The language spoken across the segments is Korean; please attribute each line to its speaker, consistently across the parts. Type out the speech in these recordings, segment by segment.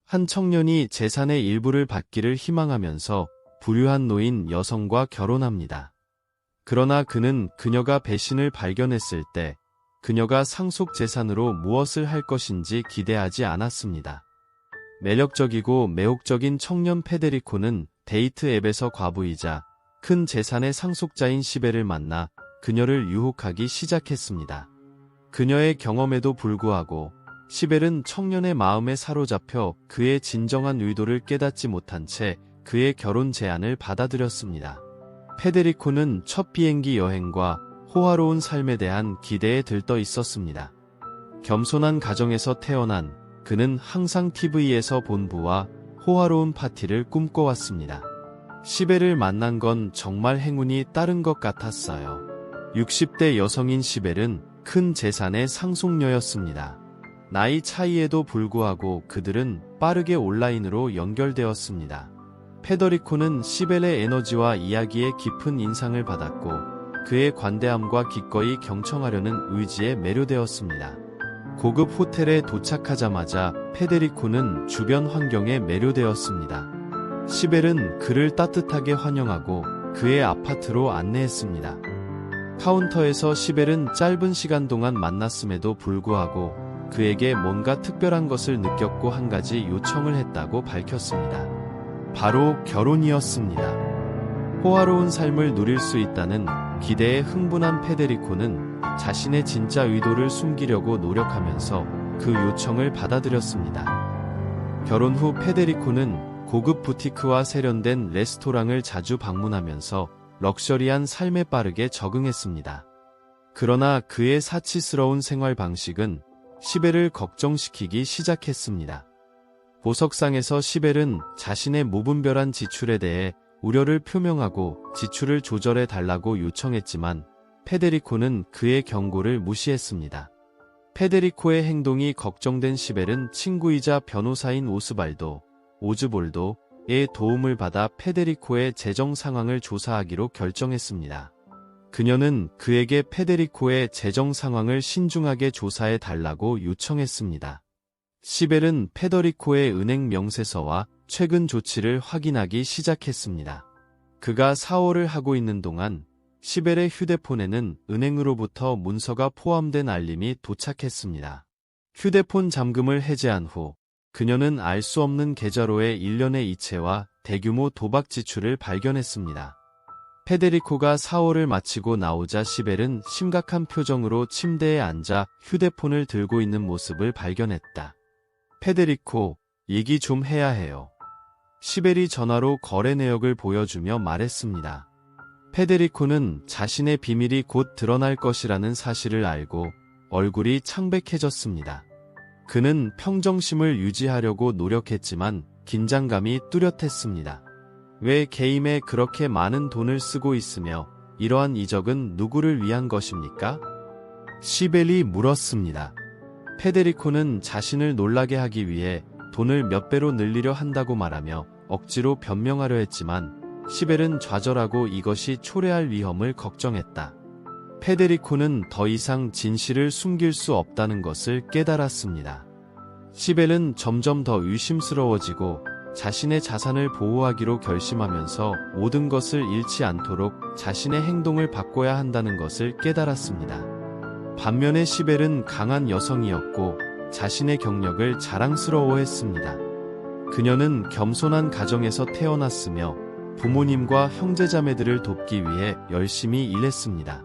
Speaker 1: 한 청년이 재산의 일부를 받기를 희망하면서 부유한 노인 여성과 결혼합니다. 그러나 그는 그녀가 배신을 발견했을 때 그녀가 상속 재산으로 무엇을 할 것인지 기대하지 않았습니다. 매력적이고 매혹적인 청년 페데리코는 데이트 앱에서 과부이자 큰 재산의 상속자인 시벨을 만나 그녀를 유혹하기 시작했습니다. 그녀의 경험에도 불구하고 시벨은 청년의 마음에 사로잡혀 그의 진정한 의도를 깨닫지 못한 채 그의 결혼 제안을 받아들였습니다. 페데리코는 첫 비행기 여행과 호화로운 삶에 대한 기대에 들떠 있었습니다. 겸손한 가정에서 태어난 그는 항상 TV에서 본 부와 호화로운 파티를 꿈꿔왔습니다. 시벨을 만난 건 정말 행운이 따른 것 같았어요. 60대 여성인 시벨은 큰 재산의 상속녀였습니다. 나이 차이에도 불구하고 그들은 빠르게 온라인으로 연결되었습니다. 페데리코는 시벨의 에너지와 이야기에 깊은 인상을 받았고 그의 관대함과 기꺼이 경청하려는 의지에 매료되었습니다. 고급 호텔에 도착하자마자 페데리코는 주변 환경에 매료되었습니다. 시벨은 그를 따뜻하게 환영하고 그의 아파트로 안내했습니다. 카운터에서 시벨은 짧은 시간 동안 만났음에도 불구하고 그에게 뭔가 특별한 것을 느꼈고 한 가지 요청을 했다고 밝혔습니다. 바로 결혼이었습니다. 호화로운 삶을 누릴 수 있다는 기대에 흥분한 페데리코는 자신의 진짜 의도를 숨기려고 노력하면서 그 요청을 받아들였습니다. 결혼 후 페데리코는 고급 부티크와 세련된 레스토랑을 자주 방문하면서 럭셔리한 삶에 빠르게 적응했습니다. 그러나 그의 사치스러운 생활 방식은 시벨을 걱정시키기 시작했습니다. 보석상에서 시벨은 자신의 무분별한 지출에 대해 우려를 표명하고 지출을 조절해 달라고 요청했지만 페데리코는 그의 경고를 무시했습니다. 페데리코의 행동이 걱정된 시벨은 친구이자 변호사인 오즈볼도의 도움을 받아 페데리코의 재정 상황을 조사하기로 결정했습니다. 그녀는 그에게 페데리코의 재정 상황을 신중하게 조사해 달라고 요청했습니다. 시벨은 페데리코의 은행 명세서와 최근 조치를 확인하기 시작했습니다. 그가 사월을 하고 있는 동안 시벨의 휴대폰에는 은행으로부터 문서가 포함된 알림이 도착했습니다. 휴대폰 잠금을 해제한 후 그녀는 알 수 없는 계좌로의 일련의 이체와 대규모 도박 지출을 발견했습니다. 페데리코가 사월을 마치고 나오자 시벨은 심각한 표정으로 침대에 앉아 휴대폰을 들고 있는 모습을 발견했다. 페데리코, 얘기 좀 해야 해요. 시벨이 전화로 거래 내역을 보여주며 말했습니다. 페데리코는 자신의 비밀이 곧 드러날 것이라는 사실을 알고 얼굴이 창백해졌습니다. 그는 평정심을 유지하려고 노력했지만 긴장감이 뚜렷했습니다. 왜 게임에 그렇게 많은 돈을 쓰고 있으며 이러한 이적은 누구를 위한 것입니까? 시벨이 물었습니다. 페데리코는 자신을 놀라게 하기 위해 돈을 몇 배로 늘리려 한다고 말하며 억지로 변명하려 했지만 시벨은 좌절하고 이것이 초래할 위험을 걱정했다. 페데리코는 더 이상 진실을 숨길 수 없다는 것을 깨달았습니다. 시벨은 점점 더 의심스러워지고 자신의 자산을 보호하기로 결심하면서 모든 것을 잃지 않도록 자신의 행동을 바꿔야 한다는 것을 깨달았습니다. 반면에 시벨은 강한 여성이었고 자신의 경력을 자랑스러워했습니다. 그녀는 겸손한 가정에서 태어났으며 부모님과 형제자매들을 돕기 위해 열심히 일했습니다.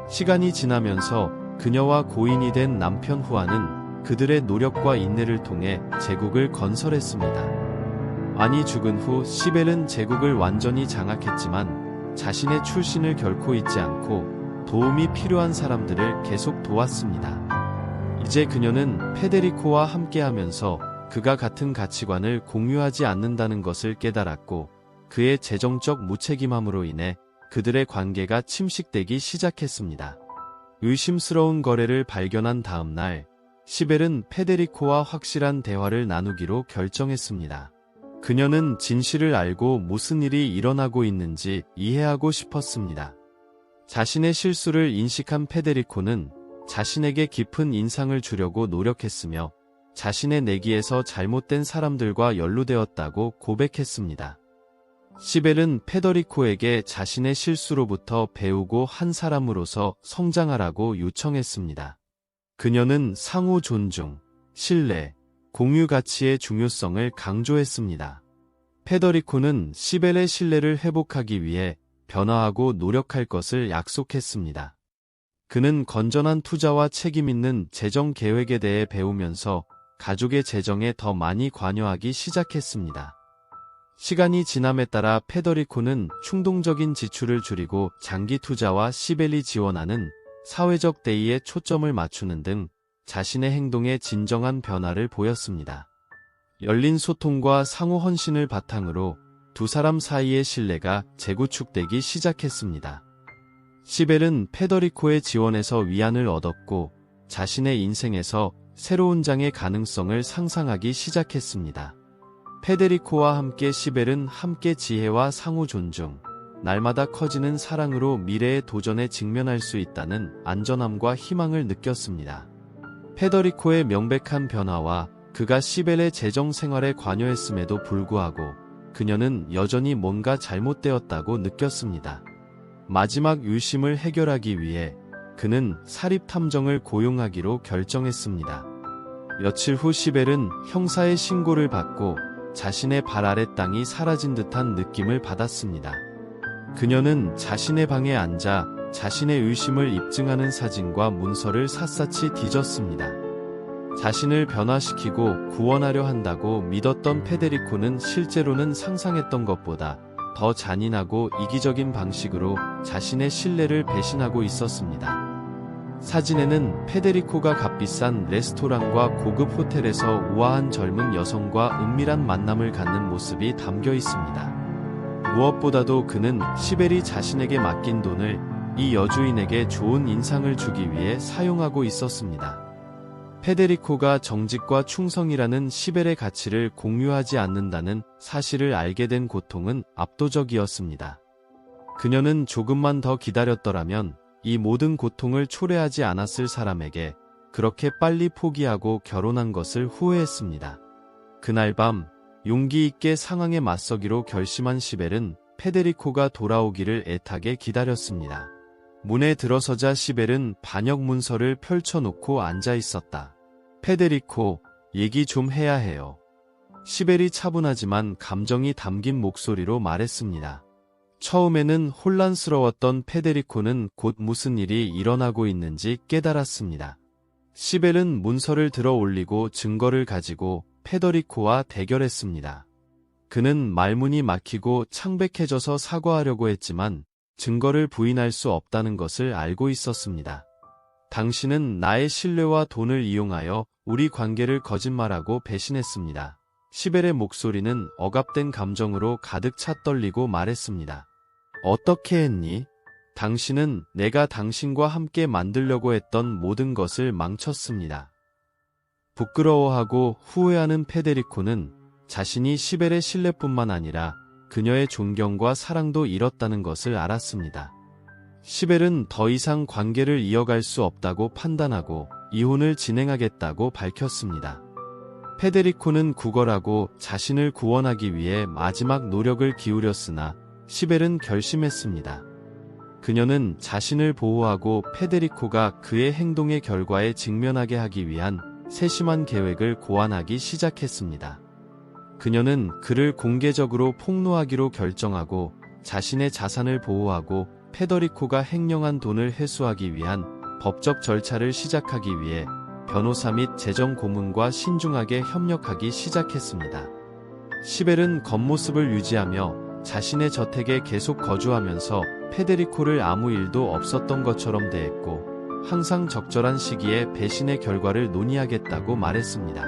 Speaker 1: 시간이 지나면서 그녀와 고인이 된 남편 후아는 그들의 노력과 인내를 통해 제국을 건설했습니다. 안이 죽은 후 시벨은 제국을 완전히 장악했지만 자신의 출신을 결코 잊지 않고 도움이 필요한 사람들을 계속 도왔습니다. 이제 그녀는 페데리코와 함께하면서 그가 같은 가치관을 공유하지 않는다는 것을 깨달았고 그의 재정적 무책임함으로 인해 그들의 관계가 침식되기 시작했습니다. 의심스러운 거래를 발견한 다음 날 시벨은 페데리코와 확실한 대화를 나누기로 결정했습니다. 그녀는 진실을 알고 무슨 일이 일어나고 있는지 이해하고 싶었습니다. 자신의 실수를 인식한 페데리코는 자신에게 깊은 인상을 주려고 노력했으며 자신의 내기에서 잘못된 사람들과 연루되었다고 고백했습니다. 시벨은 페더리코에게 자신의 실수로부터 배우고 한 사람으로서 성장하라고 요청했습니다. 그녀는 상호 존중, 신뢰, 공유 가치의 중요성을 강조했습니다. 페더리코는 시벨의 신뢰를 회복하기 위해 변화하고 노력할 것을 약속했습니다. 그는 건전한 투자와 책임 있는 재정 계획에 대해 배우면서 가족의 재정에 더 많이 관여하기 시작했습니다. 시간이 지남에 따라 페더리코는 충동적인 지출을 줄이고 장기 투자와 시벨이 지원하는 사회적 대의에 초점을 맞추는 등 자신의 행동에 진정한 변화를 보였습니다. 열린 소통과 상호 헌신을 바탕으로 두 사람 사이의 신뢰가 재구축되기 시작했습니다. 시벨은 페더리코의 지원에서 위안을 얻었고 자신의 인생에서 새로운 장의 가능성을 상상하기 시작했습니다. 페데리코와 함께 시벨은 함께 지혜와 상호 존중, 날마다 커지는 사랑으로 미래의 도전에 직면할 수 있다는 안전함과 희망을 느꼈습니다. 페더리코의 명백한 변화와 그가 시벨의 재정 생활에 관여했음에도 불구하고 그녀는 여전히 뭔가 잘못되었다고 느꼈습니다. 마지막 유심을 해결하기 위해 그는 사립탐정을 고용하기로 결정했습니다. 며칠 후 시벨은 형사의 신고를 받고 자신의 발 아래 땅이 사라진 듯한 느낌을 받았습니다. 그녀는 자신의 방에 앉아 자신의 의심을 입증하는 사진과 문서를 샅샅이 뒤졌습니다. 자신을 변화시키고 구원하려 한다고 믿었던 페데리코는 실제로는 상상했던 것보다 더 잔인하고 이기적인 방식으로 자신의 신뢰를 배신하고 있었습니다. 사진에는 페데리코가 값비싼 레스토랑과 고급 호텔에서 우아한 젊은 여성과 은밀한 만남을 갖는 모습이 담겨 있습니다. 무엇보다도 그는 시벨이 자신에게 맡긴 돈을 이 여주인에게 좋은 인상을 주기 위해 사용하고 있었습니다. 페데리코가 정직과 충성이라는 시벨의 가치를 공유하지 않는다는 사실을 알게 된 고통은 압도적이었습니다. 그녀는 조금만 더 기다렸더라면 이 모든 고통을 초래하지 않았을 사람에게 그렇게 빨리 포기하고 결혼한 것을 후회했습니다. 그날 밤 용기 있게 상황에 맞서기로 결심한 시벨은 페데리코가 돌아오기를 애타게 기다렸습니다. 문에 들어서자 시벨은 반역 문서를 펼쳐놓고 앉아 있었다. 페데리코, 얘기 좀 해야 해요. 시벨이 차분하지만 감정이 담긴 목소리로 말했습니다. 처음에는 혼란스러웠던 페데리코는 곧 무슨 일이 일어나고 있는지 깨달았습니다. 시벨은 문서를 들어 올리고 증거를 가지고 페데리코와 대결했습니다. 그는 말문이 막히고 창백해져서 사과하려고 했지만 증거를 부인할 수 없다는 것을 알고 있었습니다. 당신은 나의 신뢰와 돈을 이용하여 우리 관계를 거짓말하고 배신했습니다. 시벨의 목소리는 억압된 감정으로 가득 차 떨리고 말했습니다. 어떻게 했니? 당신은 내가 당신과 함께 만들려고 했던 모든 것을 망쳤습니다. 부끄러워하고 후회하는 페데리코는 자신이 시벨의 신뢰뿐만 아니라 그녀의 존경과 사랑도 잃었다는 것을 알았습니다. 시벨은 더 이상 관계를 이어갈 수 없다고 판단하고 이혼을 진행하겠다고 밝혔습니다. 페데리코는 구걸하고 자신을 구원하기 위해 마지막 노력을 기울였으나 시벨은 결심했습니다. 그녀는 자신을 보호하고 페데리코가 그의 행동의 결과에 직면하게 하기 위한 세심한 계획을 고안하기 시작했습니다. 그녀는 그를 공개적으로 폭로하기로 결정하고 자신의 자산을 보호하고 페데리코가 횡령한 돈을 회수하기 위한 법적 절차를 시작하기 위해 변호사 및 재정 고문과 신중하게 협력하기 시작했습니다. 시벨은 겉모습을 유지하며 자신의 저택에 계속 거주하면서 페데리코를 아무 일도 없었던 것처럼 대했고 항상 적절한 시기에 배신의 결과를 논의하겠다고 말했습니다.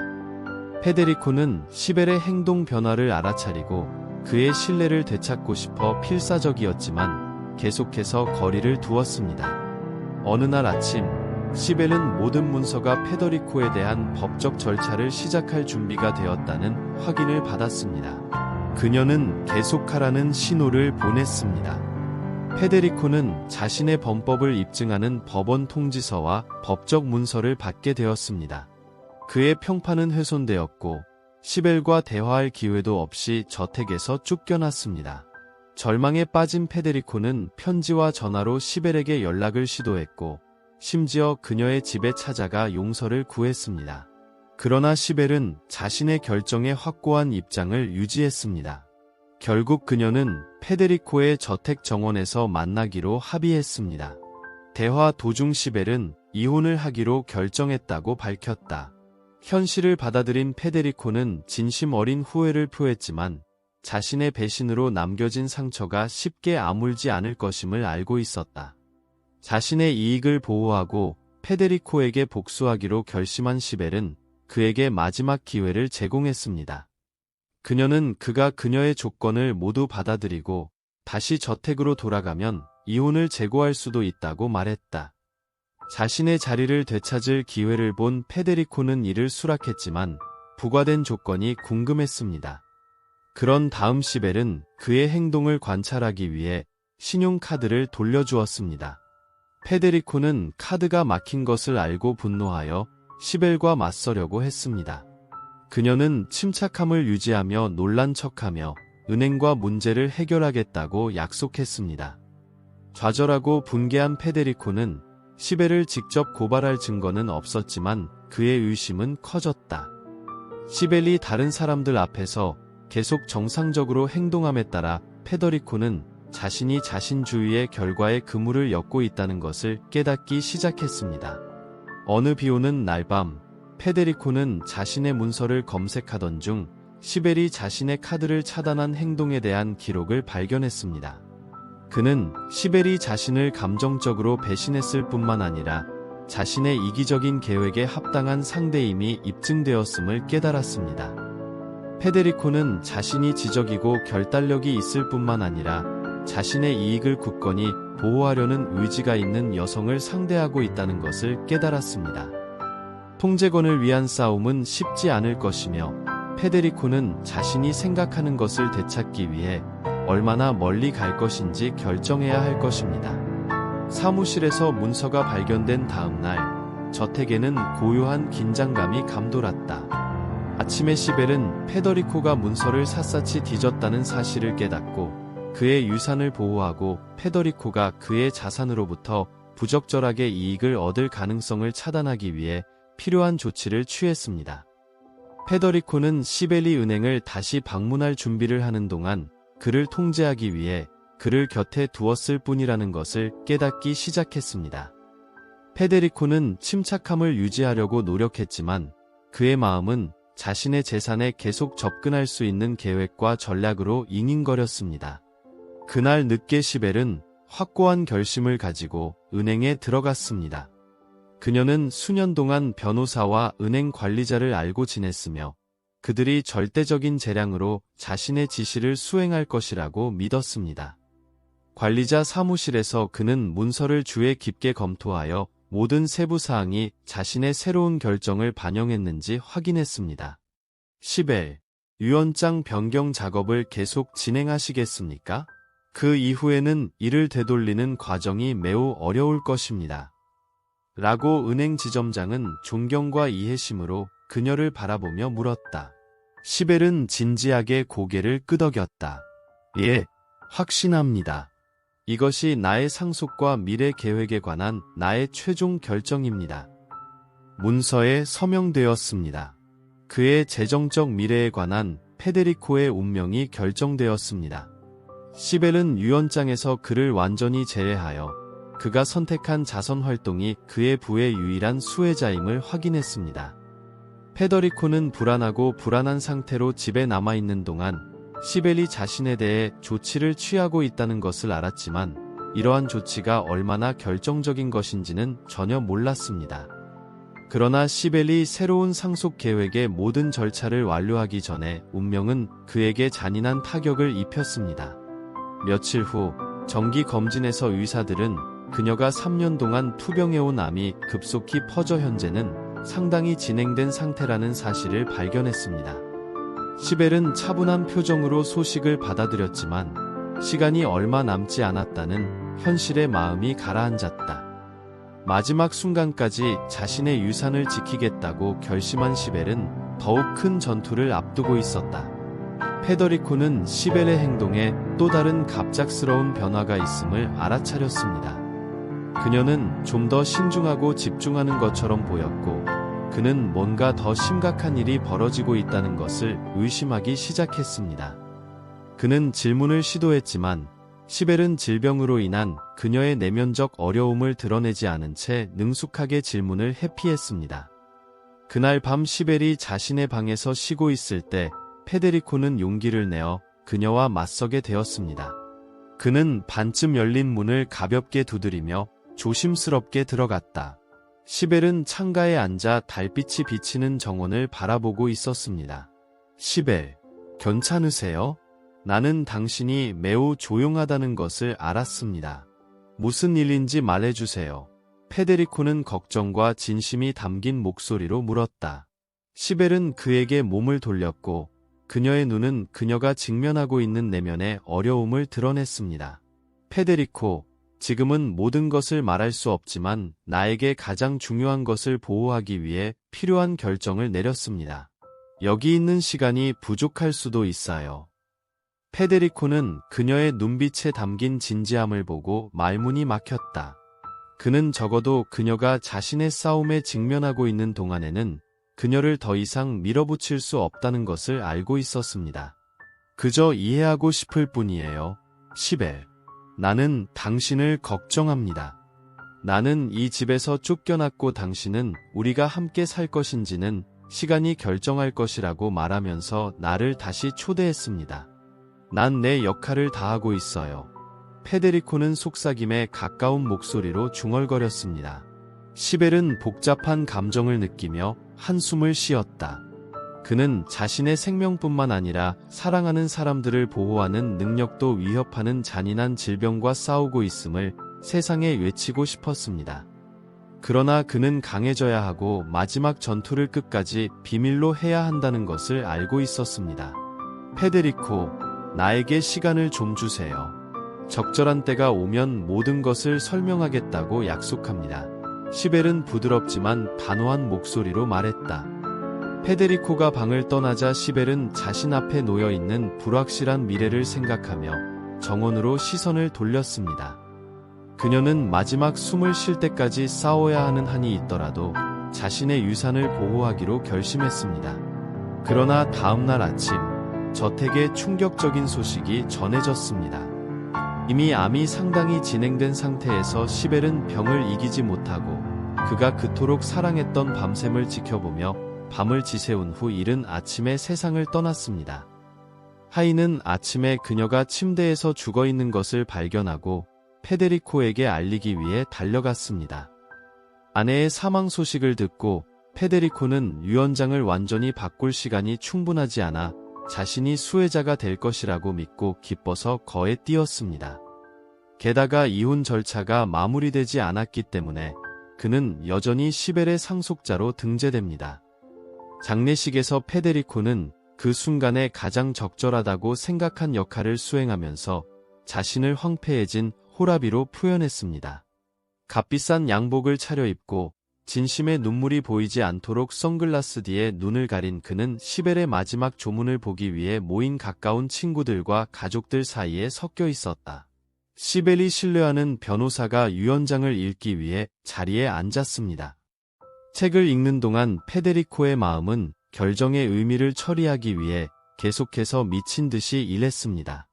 Speaker 1: 페데리코는 시벨의 행동 변화를 알아차리고 그의 신뢰를 되찾고 싶어 필사적이었지만 계속해서 거리를 두었습니다. 어느 날 아침 시벨은 모든 문서가 페데리코에 대한 법적 절차를 시작할 준비가 되었다는 확인을 받았습니다. 그녀는 계속하라는 신호를 보냈습니다. 페데리코는 자신의 범법을 입증하는 법원 통지서와 법적 문서를 받게 되었습니다. 그의 평판은 훼손되었고 시벨과 대화할 기회도 없이 저택에서 쫓겨났습니다. 절망에 빠진 페데리코는 편지와 전화로 시벨에게 연락을 시도했고 심지어 그녀의 집에 찾아가 용서를 구했습니다. 그러나 시벨은 자신의 결정에 확고한 입장을 유지했습니다. 결국 그녀는 페데리코의 저택 정원에서 만나기로 합의했습니다. 대화 도중 시벨은 이혼을 하기로 결정했다고 밝혔다. 현실을 받아들인 페데리코는 진심 어린 후회를 표했지만 자신의 배신으로 남겨진 상처가 쉽게 아물지 않을 것임을 알고 있었다. 자신의 이익을 보호하고 페데리코에게 복수하기로 결심한 시벨은 그에게 마지막 기회를 제공했습니다. 그녀는 그가 그녀의 조건을 모두 받아들이고 다시 저택으로 돌아가면 이혼을 재고할 수도 있다고 말했다. 자신의 자리를 되찾을 기회를 본 페데리코는 이를 수락했지만 부과된 조건이 궁금했습니다. 그런 다음 시벨은 그의 행동을 관찰하기 위해 신용카드를 돌려주었습니다. 페데리코는 카드가 막힌 것을 알고 분노하여 시벨과 맞서려고 했습니다. 그녀는 침착함을 유지하며 놀란 척하며 은행과 문제를 해결하겠다고 약속했습니다. 좌절하고 분개한 페데리코는 시벨을 직접 고발할 증거는 없었지만 그의 의심은 커졌다. 시벨이 다른 사람들 앞에서 계속 정상적으로 행동함에 따라 페데리코는 자신이 자신 주위의 결과에 그물을 엮고 있다는 것을 깨닫기 시작했습니다. 어느 비 오는 날 밤, 페데리코는 자신의 문서를 검색하던 중 시벨이 자신의 카드를 차단한 행동에 대한 기록을 발견했습니다. 그는 시벨이 자신을 감정적으로 배신했을 뿐만 아니라 자신의 이기적인 계획에 합당한 상대임이 입증되었음을 깨달았습니다. 페데리코는 자신이 지적이고 결단력이 있을 뿐만 아니라 자신의 이익을 굳건히 보호하려는 의지가 있는 여성을 상대하고 있다는 것을 깨달았습니다. 통제권을 위한 싸움은 쉽지 않을 것이며 페데리코는 자신이 생각하는 것을 되찾기 위해 얼마나 멀리 갈 것인지 결정해야 할 것입니다. 사무실에서 문서가 발견된 다음 날, 저택에는 고요한 긴장감이 감돌았다. 아침에 시벨은 페데리코가 문서를 샅샅이 뒤졌다는 사실을 깨닫고 그의 유산을 보호하고 페데리코가 그의 자산으로부터 부적절하게 이익을 얻을 가능성을 차단하기 위해 필요한 조치를 취했습니다. 페데리코는 시벨이 은행을 다시 방문할 준비를 하는 동안 그를 통제하기 위해 그를 곁에 두었을 뿐이라는 것을 깨닫기 시작했습니다. 페데리코는 침착함을 유지하려고 노력했지만 그의 마음은 자신의 재산에 계속 접근할 수 있는 계획과 전략으로 잉잉거렸습니다. 그날 늦게 시벨은 확고한 결심을 가지고 은행에 들어갔습니다. 그녀는 수년 동안 변호사와 은행 관리자를 알고 지냈으며 그들이 절대적인 재량으로 자신의 지시를 수행할 것이라고 믿었습니다. 관리자 사무실에서 그는 문서를 주의 깊게 검토하여 모든 세부 사항이 자신의 새로운 결정을 반영했는지 확인했습니다. 시벨, 유언장 변경 작업을 계속 진행하시겠습니까? 그 이후에는 이를 되돌리는 과정이 매우 어려울 것입니다. 라고 은행 지점장은 존경과 이해심으로 그녀를 바라보며 물었다. 시벨은 진지하게 고개를 끄덕였다. 예, 확신합니다. 이것이 나의 상속과 미래 계획에 관한 나의 최종 결정입니다. 문서에 서명되었습니다. 그의 재정적 미래에 관한 페데리코의 운명이 결정되었습니다. 시벨은 유언장에서 그를 완전히 제외하여 그가 선택한 자선 활동이 그의 부의 유일한 수혜자임을 확인했습니다. 페데리코는 불안하고 불안한 상태로 집에 남아있는 동안 시벨이 자신에 대해 조치를 취하고 있다는 것을 알았지만 이러한 조치가 얼마나 결정적인 것인지는 전혀 몰랐습니다. 그러나 시벨이 새로운 상속 계획의 모든 절차를 완료하기 전에 운명은 그에게 잔인한 타격을 입혔습니다. 며칠 후 정기 검진에서 의사들은 그녀가 3년 동안 투병해온 암이 급속히 퍼져 현재는 상당히 진행된 상태라는 사실을 발견했습니다. 시벨은 차분한 표정으로 소식을 받아들였지만 시간이 얼마 남지 않았다는 현실에 마음이 가라앉았다. 마지막 순간까지 자신의 유산을 지키겠다고 결심한 시벨은 더욱 큰 전투를 앞두고 있었다. 페더리코는 시벨의 행동에 또 다른 갑작스러운 변화가 있음을 알아차렸습니다. 그녀는 좀 더 신중하고 집중하는 것처럼 보였고, 그는 뭔가 더 심각한 일이 벌어지고 있다는 것을 의심하기 시작했습니다. 그는 질문을 시도했지만 시벨은 질병으로 인한 그녀의 내면적 어려움을 드러내지 않은 채 능숙하게 질문을 회피했습니다. 그날 밤 시벨이 자신의 방에서 쉬고 있을 때 페데리코는 용기를 내어 그녀와 맞서게 되었습니다. 그는 반쯤 열린 문을 가볍게 두드리며 조심스럽게 들어갔다. 시벨은 창가에 앉아 달빛이 비치는 정원을 바라보고 있었습니다. 시벨, 괜찮으세요? 나는 당신이 매우 조용하다는 것을 알았습니다. 무슨 일인지 말해주세요. 페데리코는 걱정과 진심이 담긴 목소리로 물었다. 시벨은 그에게 몸을 돌렸고 그녀의 눈은 그녀가 직면하고 있는 내면의 어려움을 드러냈습니다. 페데리코, 지금은 모든 것을 말할 수 없지만 나에게 가장 중요한 것을 보호하기 위해 필요한 결정을 내렸습니다. 여기 있는 시간이 부족할 수도 있어요. 페데리코는 그녀의 눈빛에 담긴 진지함을 보고 말문이 막혔다. 그는 적어도 그녀가 자신의 싸움에 직면하고 있는 동안에는 그녀를 더 이상 밀어붙일 수 없다는 것을 알고 있었습니다. 그저 이해하고 싶을 뿐이에요. 시벨. 나는 당신을 걱정합니다. 나는 이 집에서 쫓겨났고 당신은 우리가 함께 살 것인지는 시간이 결정할 것이라고 말하면서 나를 다시 초대했습니다. 난 내 역할을 다하고 있어요. 페데리코는 속삭임에 가까운 목소리로 중얼거렸습니다. 시벨은 복잡한 감정을 느끼며 한숨을 쉬었다. 그는 자신의 생명뿐만 아니라 사랑하는 사람들을 보호하는 능력도 위협하는 잔인한 질병과 싸우고 있음을 세상에 외치고 싶었습니다. 그러나 그는 강해져야 하고 마지막 전투를 끝까지 비밀로 해야 한다는 것을 알고 있었습니다. 페데리코, 나에게 시간을 좀 주세요. 적절한 때가 오면 모든 것을 설명하겠다고 약속합니다. 시벨은 부드럽지만 단호한 목소리로 말했다. 페데리코가 방을 떠나자 시벨은 자신 앞에 놓여있는 불확실한 미래를 생각하며 정원으로 시선을 돌렸습니다. 그녀는 마지막 숨을 쉴 때까지 싸워야 하는 한이 있더라도 자신의 유산을 보호하기로 결심했습니다. 그러나 다음날 아침, 저택에 충격적인 소식이 전해졌습니다. 이미 암이 상당히 진행된 상태에서 시벨은 병을 이기지 못하고 그가 그토록 사랑했던 밤샘을 지켜보며 밤을 지새운 후 이른 아침에 세상을 떠났습니다. 하이는 아침에 그녀가 침대에서 죽어있는 것을 발견하고 페데리코에게 알리기 위해 달려갔습니다. 아내의 사망 소식을 듣고 페데리코는 유언장을 완전히 바꿀 시간이 충분하지 않아 자신이 수혜자가 될 것이라고 믿고 기뻐서 거에 뛰었습니다. 게다가 이혼 절차가 마무리되지 않았기 때문에 그는 여전히 시벨의 상속자로 등재됩니다. 장례식에서 페데리코는 그 순간에 가장 적절하다고 생각한 역할을 수행하면서 자신을 황폐해진 호라비로 표현했습니다. 값비싼 양복을 차려입고 진심의 눈물이 보이지 않도록 선글라스 뒤에 눈을 가린 그는 시벨의 마지막 조문을 보기 위해 모인 가까운 친구들과 가족들 사이에 섞여 있었다. 시벨이 신뢰하는 변호사가 유언장을 읽기 위해 자리에 앉았습니다. 책을 읽는 동안 페데리코의 마음은 결정의 의미를 처리하기 위해 계속해서 미친 듯이 일했습니다.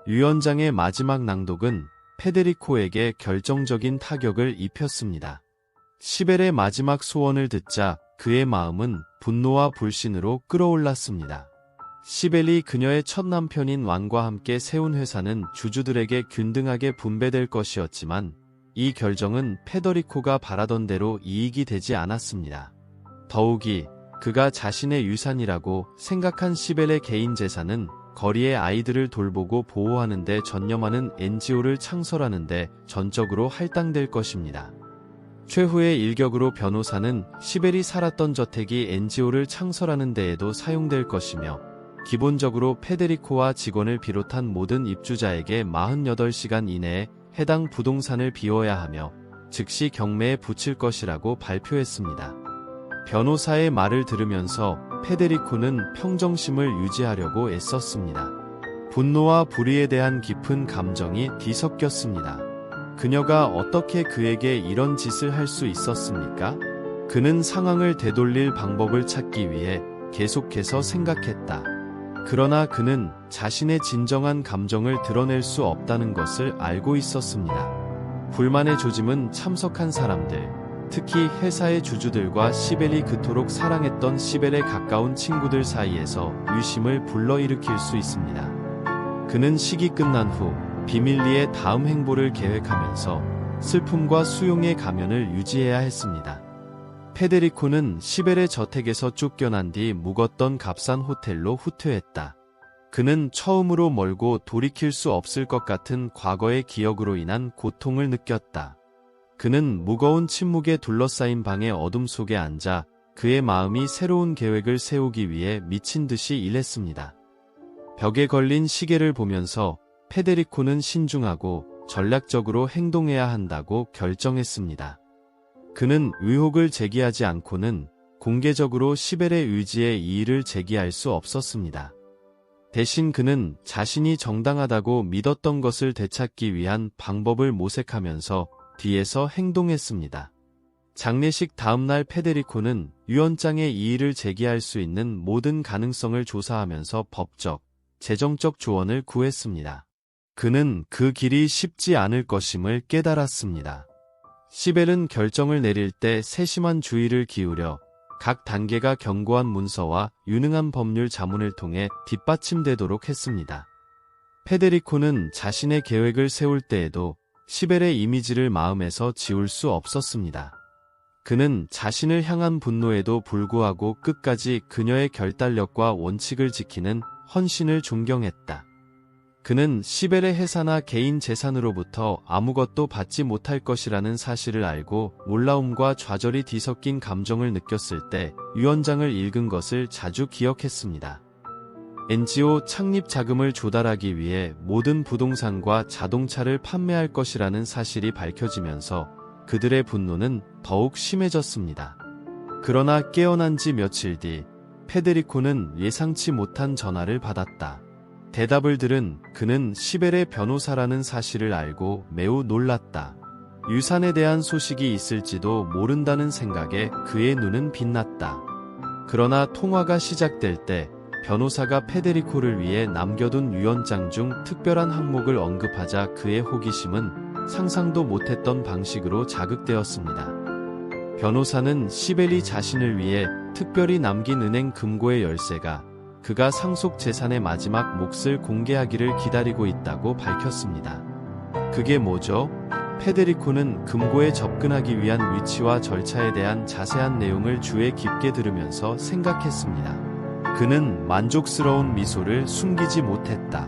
Speaker 1: 유언장의 마지막 낭독은 페데리코에게 결정적인 타격을 입혔습니다. 시벨의 마지막 소원을 듣자 그의 마음은 분노와 불신으로 끌어올랐습니다. 시벨이 그녀의 첫 남편인 왕과 함께 세운 회사는 주주들에게 균등하게 분배될 것이었지만 이 결정은 페데리코가 바라던 대로 이익이 되지 않았습니다. 더욱이 그가 자신의 유산이라고 생각한 시벨의 개인 재산은 거리의 아이들을 돌보고 보호하는 데 전념하는 NGO를 창설하는 데 전적으로 할당될 것입니다. 최후의 일격으로 변호사는 시벨이 살았던 저택이 NGO를 창설하는 데에도 사용될 것이며 기본적으로 페데리코와 직원을 비롯한 모든 입주자에게 48시간 이내에 해당 부동산을 비워야 하며 즉시 경매에 붙일 것이라고 발표했습니다. 변호사의 말을 들으면서 페데리코는 평정심을 유지하려고 애썼습니다. 분노와 불의에 대한 깊은 감정이 뒤섞였습니다. 그녀가 어떻게 그에게 이런 짓을 할 수 있었습니까? 그는 상황을 되돌릴 방법을 찾기 위해 계속해서 생각했다. 그러나 그는 자신의 진정한 감정을 드러낼 수 없다는 것을 알고 있었습니다. 불만의 조짐은 참석한 사람들, 특히 회사의 주주들과 시벨이 그토록 사랑했던 시벨에 가까운 친구들 사이에서 의심을 불러일으킬 수 있습니다. 그는 식이 끝난 후 비밀리에 다음 행보를 계획하면서 슬픔과 수용의 가면을 유지해야 했습니다. 페데리코는 시벨의 저택에서 쫓겨난 뒤 묵었던 값싼 호텔로 후퇴했다. 그는 처음으로 멀고 돌이킬 수 없을 것 같은 과거의 기억으로 인한 고통을 느꼈다. 그는 무거운 침묵에 둘러싸인 방의 어둠 속에 앉아 그의 마음이 새로운 계획을 세우기 위해 미친 듯이 일했습니다. 벽에 걸린 시계를 보면서 페데리코는 신중하고 전략적으로 행동해야 한다고 결정했습니다. 그는 의혹을 제기하지 않고는 공개적으로 시벨의 의지에 이의를 제기할 수 없었습니다. 대신 그는 자신이 정당하다고 믿었던 것을 되찾기 위한 방법을 모색하면서 뒤에서 행동했습니다. 장례식 다음날 페데리코는 유언장에 이의를 제기할 수 있는 모든 가능성을 조사하면서 법적, 재정적 조언을 구했습니다. 그는 그 길이 쉽지 않을 것임을 깨달았습니다. 시벨은 결정을 내릴 때 세심한 주의를 기울여 각 단계가 견고한 문서와 유능한 법률 자문을 통해 뒷받침되도록 했습니다. 페데리코는 자신의 계획을 세울 때에도 시벨의 이미지를 마음에서 지울 수 없었습니다. 그는 자신을 향한 분노에도 불구하고 끝까지 그녀의 결단력과 원칙을 지키는 헌신을 존경했다. 그는 시벨의 회사나 개인 재산으로부터 아무것도 받지 못할 것이라는 사실을 알고 놀라움과 좌절이 뒤섞인 감정을 느꼈을 때 유언장을 읽은 것을 자주 기억했습니다. NGO 창립 자금을 조달하기 위해 모든 부동산과 자동차를 판매할 것이라는 사실이 밝혀지면서 그들의 분노는 더욱 심해졌습니다. 그러나 깨어난 지 며칠 뒤 페데리코는 예상치 못한 전화를 받았다. 대답을 들은 그는 시벨의 변호사라는 사실을 알고 매우 놀랐다. 유산에 대한 소식이 있을지도 모른다는 생각에 그의 눈은 빛났다. 그러나 통화가 시작될 때 변호사가 페데리코를 위해 남겨둔 유언장 중 특별한 항목을 언급하자 그의 호기심은 상상도 못했던 방식으로 자극되었습니다. 변호사는 시벨이 자신을 위해 특별히 남긴 은행 금고의 열쇠가 그가 상속 재산의 마지막 몫을 공개하기를 기다리고 있다고 밝혔습니다. 그게 뭐죠? 페데리코는 금고에 접근하기 위한 위치와 절차에 대한 자세한 내용을 주에 깊게 들으면서 생각했습니다. 그는 만족스러운 미소를 숨기지 못했다.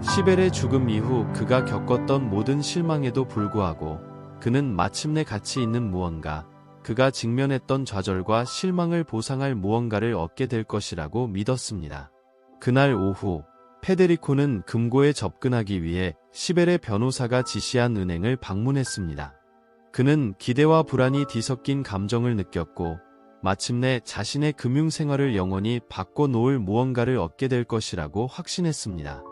Speaker 1: 시벨의 죽음 이후 그가 겪었던 모든 실망에도 불구하고 그는 마침내 가치 있는 무언가, 그가 직면했던 좌절과 실망을 보상할 무언가를 얻게 될 것이라고 믿었습니다. 그날 오후, 페데리코는 금고에 접근하기 위해 시벨의 변호사가 지시한 은행을 방문했습니다. 그는 기대와 불안이 뒤섞인 감정을 느꼈고, 마침내 자신의 금융생활을 영원히 바꿔놓을 무언가를 얻게 될 것이라고 확신했습니다.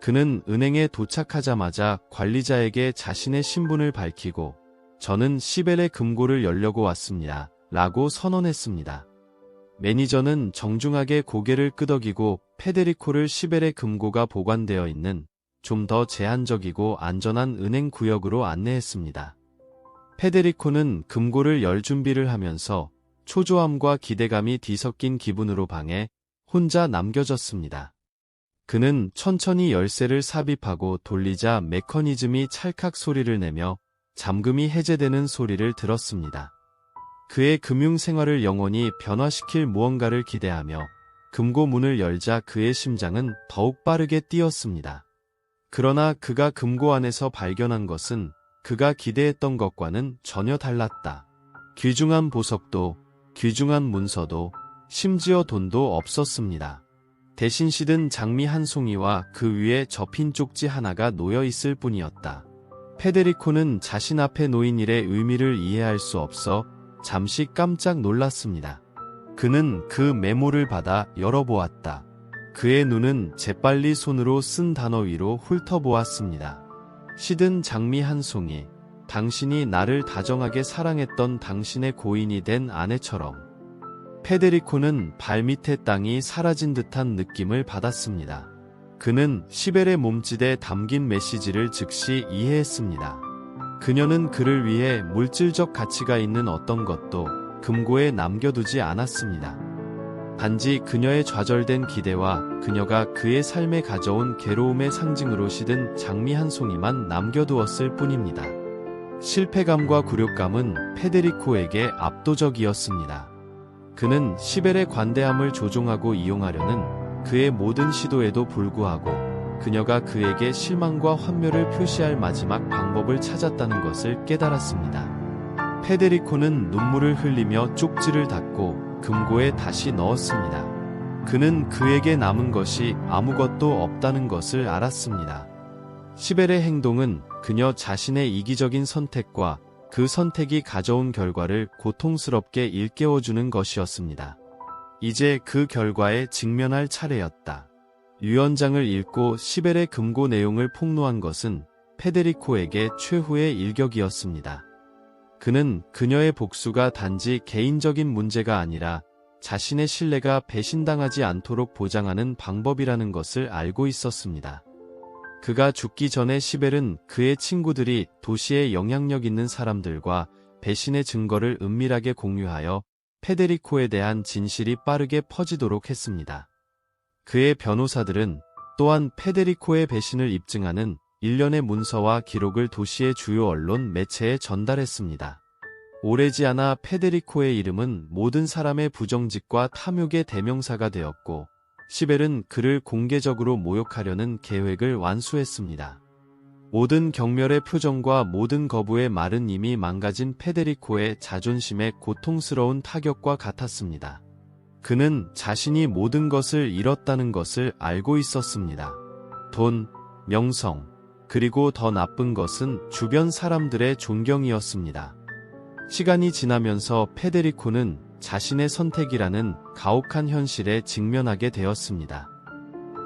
Speaker 1: 그는 은행에 도착하자마자 관리자에게 자신의 신분을 밝히고, 저는 시벨의 금고를 열려고 왔습니다. 라고 선언했습니다. 매니저는 정중하게 고개를 끄덕이고 페데리코를 시벨의 금고가 보관되어 있는 좀 더 제한적이고 안전한 은행 구역으로 안내했습니다. 페데리코는 금고를 열 준비를 하면서 초조함과 기대감이 뒤섞인 기분으로 방에 혼자 남겨졌습니다. 그는 천천히 열쇠를 삽입하고 돌리자 메커니즘이 찰칵 소리를 내며 잠금이 해제되는 소리를 들었습니다. 그의 금융생활을 영원히 변화시킬 무언가를 기대하며 금고 문을 열자 그의 심장은 더욱 빠르게 뛰었습니다. 그러나 그가 금고 안에서 발견한 것은 그가 기대했던 것과는 전혀 달랐다. 귀중한 보석도, 귀중한 문서도, 심지어 돈도 없었습니다. 대신 시든 장미 한 송이와 그 위에 접힌 쪽지 하나가 놓여 있을 뿐이었다. 페데리코는 자신 앞에 놓인 일의 의미를 이해할 수 없어 잠시 깜짝 놀랐습니다. 그는 그 메모를 받아 열어보았다. 그의 눈은 재빨리 손으로 쓴 단어 위로 훑어보았습니다. 시든 장미 한 송이, 당신이 나를 다정하게 사랑했던 당신의 고인이 된 아내처럼. 페데리코는 발밑의 땅이 사라진 듯한 느낌을 받았습니다. 그는 시벨의 몸짓에 담긴 메시지를 즉시 이해했습니다. 그녀는 그를 위해 물질적 가치가 있는 어떤 것도 금고에 남겨두지 않았습니다. 단지 그녀의 좌절된 기대와 그녀가 그의 삶에 가져온 괴로움의 상징으로 시든 장미 한 송이만 남겨두었을 뿐입니다. 실패감과 굴욕감은 페데리코에게 압도적이었습니다. 그는 시벨의 관대함을 조종하고 이용하려는 그의 모든 시도에도 불구하고 그녀가 그에게 실망과 환멸을 표시할 마지막 방법을 찾았다는 것을 깨달았습니다. 페데리코는 눈물을 흘리며 쪽지를 닫고 금고에 다시 넣었습니다. 그는 그에게 남은 것이 아무것도 없다는 것을 알았습니다. 시벨의 행동은 그녀 자신의 이기적인 선택과 그 선택이 가져온 결과를 고통스럽게 일깨워주는 것이었습니다. 이제 그 결과에 직면할 차례였다. 유언장을 읽고 시벨의 금고 내용을 폭로한 것은 페데리코에게 최후의 일격이었습니다. 그는 그녀의 복수가 단지 개인적인 문제가 아니라 자신의 신뢰가 배신당하지 않도록 보장하는 방법이라는 것을 알고 있었습니다. 그가 죽기 전에 시벨은 그의 친구들이 도시의 영향력 있는 사람들과 배신의 증거를 은밀하게 공유하여 페데리코에 대한 진실이 빠르게 퍼지도록 했습니다. 그의 변호사들은 또한 페데리코의 배신을 입증하는 일련의 문서와 기록을 도시의 주요 언론 매체에 전달했습니다. 오래지 않아 페데리코의 이름은 모든 사람의 부정직과 탐욕의 대명사가 되었고 시벨은 그를 공개적으로 모욕하려는 계획을 완수했습니다. 모든 경멸의 표정과 모든 거부의 말은 이미 망가진 페데리코의 자존심에 고통스러운 타격과 같았습니다. 그는 자신이 모든 것을 잃었다는 것을 알고 있었습니다. 돈, 명성, 그리고 더 나쁜 것은 주변 사람들의 존경이었습니다. 시간이 지나면서 페데리코는 자신의 선택이라는 가혹한 현실에 직면하게 되었습니다.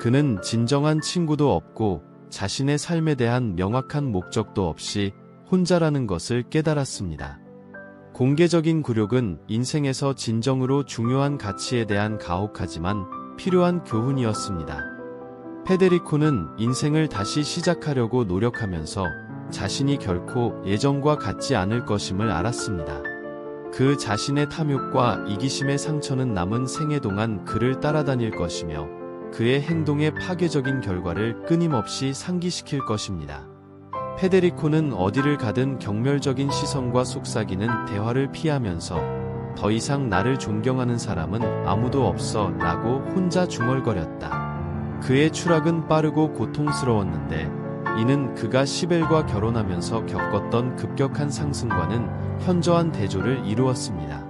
Speaker 1: 그는 진정한 친구도 없고 자신의 삶에 대한 명확한 목적도 없이 혼자라는 것을 깨달았습니다. 공개적인 굴욕은 인생에서 진정으로 중요한 가치에 대한 가혹하지만 필요한 교훈이었습니다. 페데리코는 인생을 다시 시작하려고 노력하면서 자신이 결코 예전과 같지 않을 것임을 알았습니다. 그 자신의 탐욕과 이기심의 상처는 남은 생애 동안 그를 따라다닐 것이며 그의 행동의 파괴적인 결과를 끊임없이 상기시킬 것입니다. 페데리코는 어디를 가든 경멸적인 시선과 속삭이는 대화를 피하면서 더 이상 나를 존경하는 사람은 아무도 없어 라고 혼자 중얼거렸다. 그의 추락은 빠르고 고통스러웠는데 이는 그가 시벨과 결혼하면서 겪었던 급격한 상승과는 현저한 대조를 이루었습니다.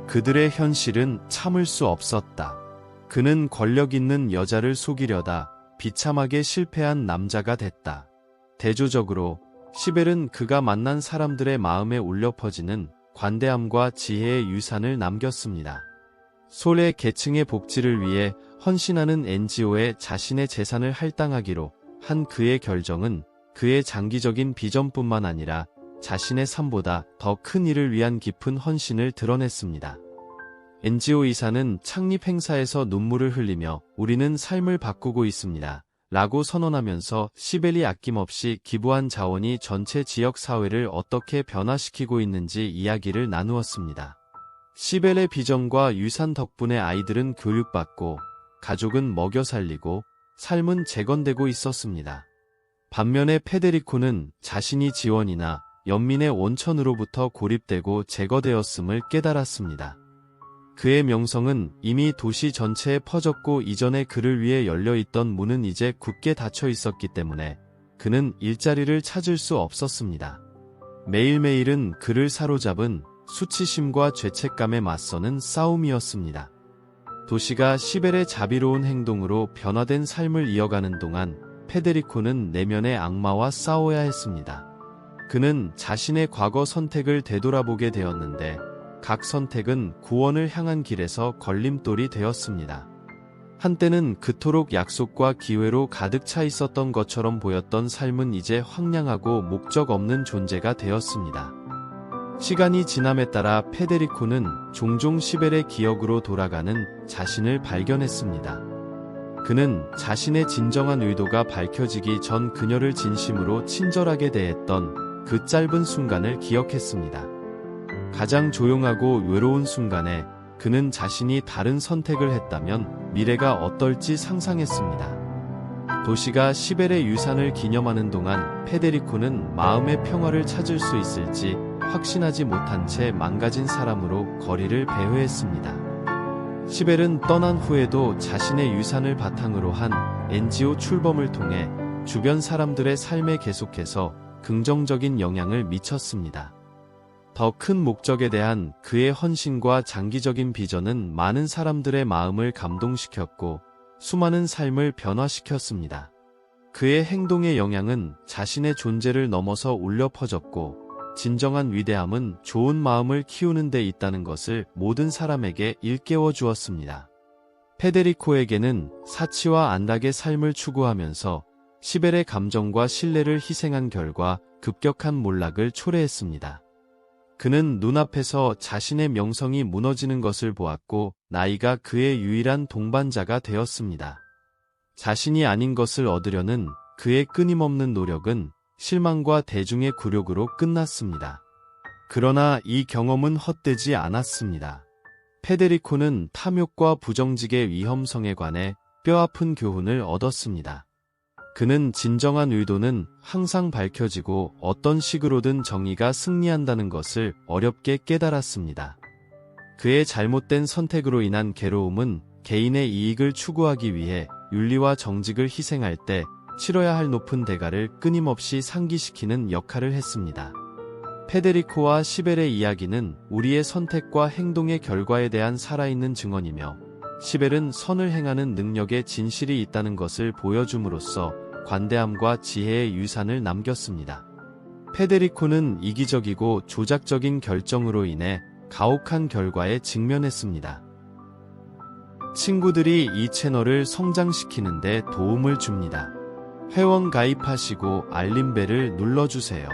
Speaker 1: 그들의 현실은 참을 수 없었다. 그는 권력 있는 여자를 속이려다 비참하게 실패한 남자가 됐다. 대조적으로 시벨은 그가 만난 사람들의 마음에 울려 퍼지는 관대함과 지혜의 유산을 남겼습니다. 소외 계층의 복지를 위해 헌신하는 NGO에 자신의 재산을 할당하기로 한 그의 결정은 그의 장기적인 비전뿐만 아니라 자신의 삶보다 더 큰 일을 위한 깊은 헌신을 드러냈습니다. NGO 이사는 창립 행사에서 눈물을 흘리며 우리는 삶을 바꾸고 있습니다. 라고 선언하면서 시벨이 아낌없이 기부한 자원이 전체 지역 사회를 어떻게 변화시키고 있는지 이야기를 나누었습니다. 시벨의 비전과 유산 덕분에 아이들은 교육받고 가족은 먹여 살리고 삶은 재건되고 있었습니다. 반면에 페데리코는 자신이 지원이나 연민의 원천으로부터 고립되고 제거되었음을 깨달았습니다. 그의 명성은 이미 도시 전체에 퍼졌고 이전에 그를 위해 열려있던 문은 이제 굳게 닫혀 있었기 때문에 그는 일자리를 찾을 수 없었습니다. 매일매일은 그를 사로잡은 수치심과 죄책감에 맞서는 싸움이었습니다. 도시가 시벨의 자비로운 행동으로 변화된 삶을 이어가는 동안 페데리코는 내면의 악마와 싸워야 했습니다. 그는 자신의 과거 선택을 되돌아보게 되었는데 각 선택은 구원을 향한 길에서 걸림돌이 되었습니다. 한때는 그토록 약속과 기회로 가득 차 있었던 것처럼 보였던 삶은 이제 황량하고 목적 없는 존재가 되었습니다. 시간이 지남에 따라 페데리코는 종종 시벨의 기억으로 돌아가는 자신을 발견했습니다. 그는 자신의 진정한 의도가 밝혀지기 전 그녀를 진심으로 친절하게 대했던 그 짧은 순간을 기억했습니다. 가장 조용하고 외로운 순간에 그는 자신이 다른 선택을 했다면 미래가 어떨지 상상했습니다. 도시가 시벨의 유산을 기념하는 동안 페데리코는 마음의 평화를 찾을 수 있을지 확신하지 못한 채 망가진 사람으로 거리를 배회했습니다. 시벨은 떠난 후에도 자신의 유산을 바탕으로 한 NGO 출범을 통해 주변 사람들의 삶에 계속해서 긍정적인 영향을 미쳤습니다. 더 큰 목적에 대한 그의 헌신과 장기적인 비전은 많은 사람들의 마음을 감동시켰고 수많은 삶을 변화시켰습니다. 그의 행동의 영향은 자신의 존재를 넘어서 울려 퍼졌고 진정한 위대함은 좋은 마음을 키우는 데 있다는 것을 모든 사람에게 일깨워 주었습니다. 페데리코에게는 사치와 안락의 삶을 추구하면서 시벨의 감정과 신뢰를 희생한 결과 급격한 몰락을 초래했습니다. 그는 눈앞에서 자신의 명성이 무너지는 것을 보았고 나이가 그의 유일한 동반자가 되었습니다. 자신이 아닌 것을 얻으려는 그의 끊임없는 노력은 실망과 대중의 굴욕으로 끝났습니다. 그러나 이 경험은 헛되지 않았습니다. 페데리코는 탐욕과 부정직의 위험성에 관해 뼈아픈 교훈을 얻었습니다. 그는 진정한 의도는 항상 밝혀지고 어떤 식으로든 정의가 승리한다는 것을 어렵게 깨달았습니다. 그의 잘못된 선택으로 인한 괴로움은 개인의 이익을 추구하기 위해 윤리와 정직을 희생할 때 치러야 할 높은 대가를 끊임없이 상기시키는 역할을 했습니다. 페데리코와 시벨의 이야기는 우리의 선택과 행동의 결과에 대한 살아있는 증언이며 시벨은 선을 행하는 능력에 진실이 있다는 것을 보여줌으로써 관대함과 지혜의 유산을 남겼습니다. 페데리코는 이기적이고 조작적인 결정으로 인해 가혹한 결과에 직면했습니다. 친구들이 이 채널을 성장시키는 데 도움을 줍니다. 회원 가입하시고 알림벨을 눌러주세요.